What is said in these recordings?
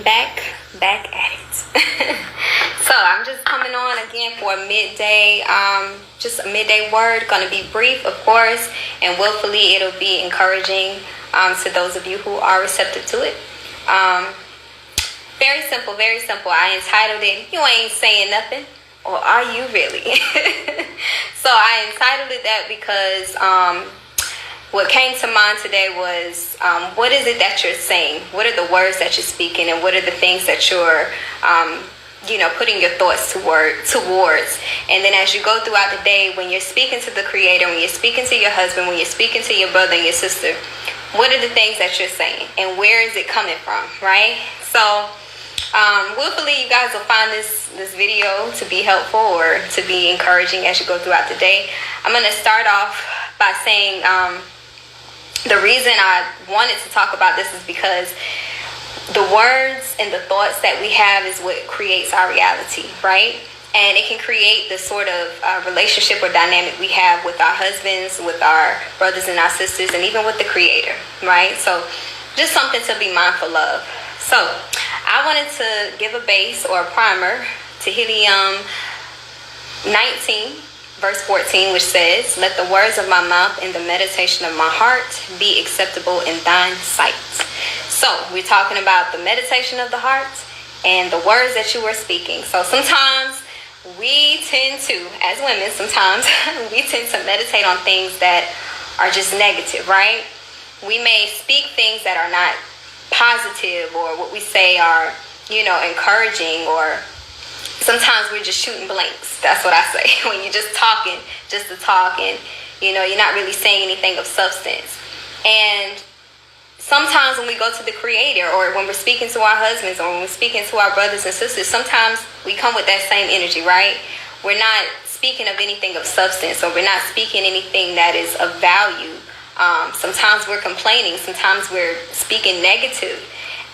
Back at it. So I'm just coming on again for a midday, just a midday word. Going to be brief, of course, and willfully it'll be encouraging to those of you who are receptive to it. Very simple, very simple. I entitled it, "You Ain't Saying Nothing," or "Are You Really?" So I entitled it that because what came to mind today was, what is it that you're saying? What are the words that you're speaking, and what are the things that you're, putting your thoughts towards? And then as you go throughout the day, when you're speaking to the Creator, when you're speaking to your husband, when you're speaking to your brother and your sister, what are the things that you're saying, and where is it coming from, right? So, willfully, you guys will find this video to be helpful or to be encouraging as you go throughout the day. I'm going to start off by saying, the reason I wanted to talk about this is because the words and the thoughts that we have is what creates our reality, right? And it can create the sort of relationship or dynamic we have with our husbands, with our brothers and our sisters, and even with the Creator, right? So just something to be mindful of. So I wanted to give a base or a primer, Tehillim 19. Verse 14, which says, "Let the words of my mouth and the meditation of my heart be acceptable in thine sight." So we're talking about the meditation of the heart and the words that you are speaking. So sometimes we tend to, as women, we tend to meditate on things that are just negative, right? We may speak things that are not positive, or what we say are, encouraging, or sometimes we're just shooting blanks. That's what I say. When you're just talking, just to talk, and you're not really saying anything of substance. And sometimes when we go to the Creator, or when we're speaking to our husbands, or when we're speaking to our brothers and sisters, sometimes we come with that same energy, right? We're not speaking of anything of substance, or we're not speaking anything that is of value. Sometimes we're complaining. Sometimes we're speaking negative.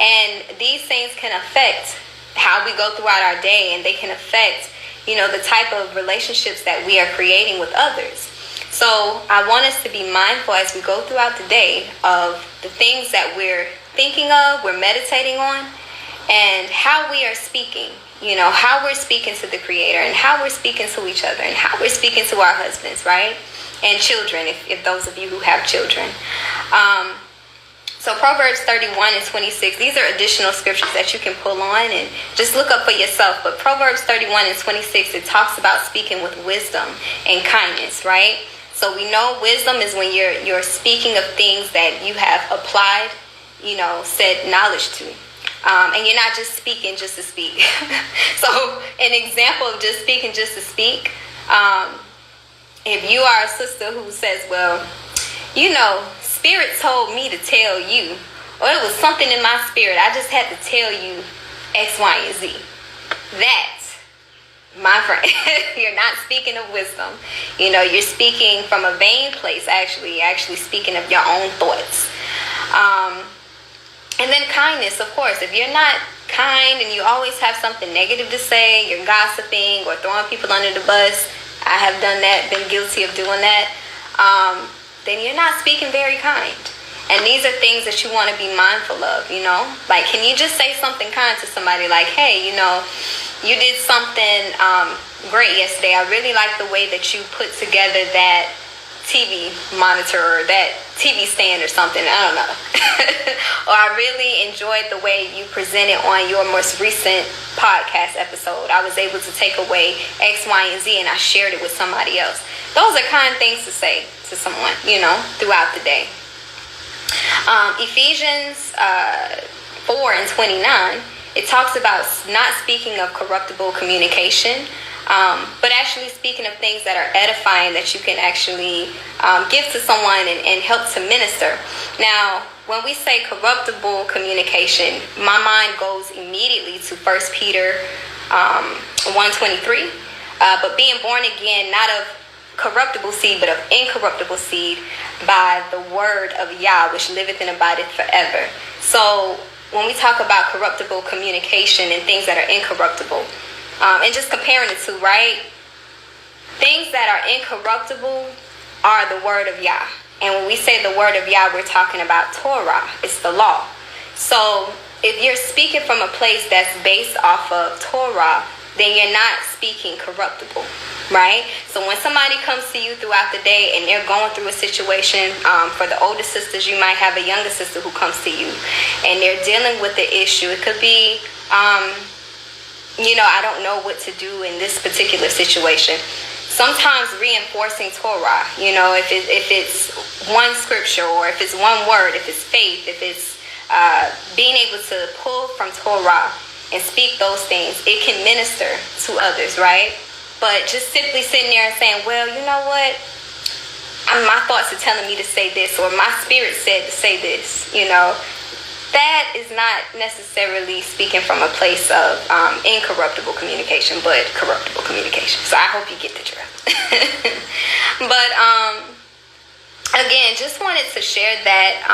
And these things can affect how we go throughout our day, and they can affect, the type of relationships that we are creating with others. So I want us to be mindful as we go throughout the day of the things that we're thinking of, we're meditating on, and how we are speaking, how we're speaking to the Creator, and how we're speaking to each other, and how we're speaking to our husbands, right? And children, if those of you who have children. So Proverbs 31 and 26, these are additional scriptures that you can pull on and just look up for yourself. But Proverbs 31 and 26, it talks about speaking with wisdom and kindness, right? So we know wisdom is when you're speaking of things that you have applied, said knowledge to. And you're not just speaking just to speak. So an example of just speaking just to speak, if you are a sister who says, well, Spirit told me to tell you, or it was something in my spirit, I just had to tell you X, Y, and Z. That, my friend, you're not speaking of wisdom. You're speaking from a vain place, actually speaking of your own thoughts. And then kindness, of course. If you're not kind and you always have something negative to say, you're gossiping or throwing people under the bus. I have done that, been guilty of doing that. Then you're not speaking very kind. And these are things that you want to be mindful of, Like, can you just say something kind to somebody like, hey, you did something great yesterday. I really like the way that you put together that TV monitor or that TV stand or something. I don't know. Or I really enjoyed the way you presented on your most recent podcast episode. I was able to take away X, Y, and Z, and I shared it with somebody else. Those are kind things to say to someone, throughout the day. Ephesians 4 and 29, it talks about not speaking of corruptible communication, but actually speaking of things that are edifying, that you can actually give to someone and help to minister. Now, when we say corruptible communication, my mind goes immediately to 1 Peter 1:23. But being born again, not of corruptible seed, but of incorruptible seed, by the word of Yah, which liveth and abideth forever. So when we talk about corruptible communication and things that are incorruptible, and just comparing the two, right? Things that are incorruptible are the word of Yah. And when we say the word of Yah, we're talking about Torah. It's the law. So if you're speaking from a place that's based off of Torah, then you're not speaking corruptible, right? So when somebody comes to you throughout the day and they're going through a situation, for the older sisters, you might have a younger sister who comes to you and they're dealing with the issue. It could be, I don't know what to do in this particular situation. Sometimes reinforcing Torah, if it's one scripture, or if it's one word, if it's faith, if it's being able to pull from Torah and speak those things, it can minister to others, right? But just simply sitting there and saying, well, you know what? My thoughts are telling me to say this, or my spirit said to say this, that is not necessarily speaking from a place of incorruptible communication, but corruptible communication. So I hope you get the drift. But again, just wanted to share that,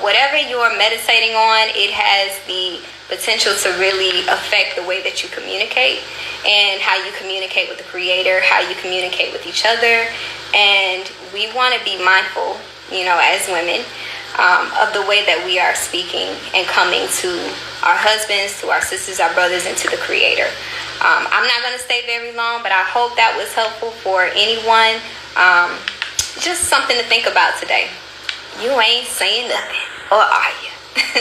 whatever you're meditating on, it has the potential to really affect the way that you communicate and how you communicate with the Creator, how you communicate with each other. And we want to be mindful, as women, of the way that we are speaking and coming to our husbands, to our sisters, our brothers, and to the Creator. I'm not going to stay very long, but I hope that was helpful for anyone. Just something to think about today. You ain't saying nothing, or are you?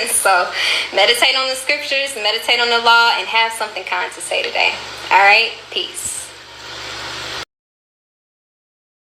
So meditate on the scriptures, meditate on the law, and have something kind to say today. All right, peace.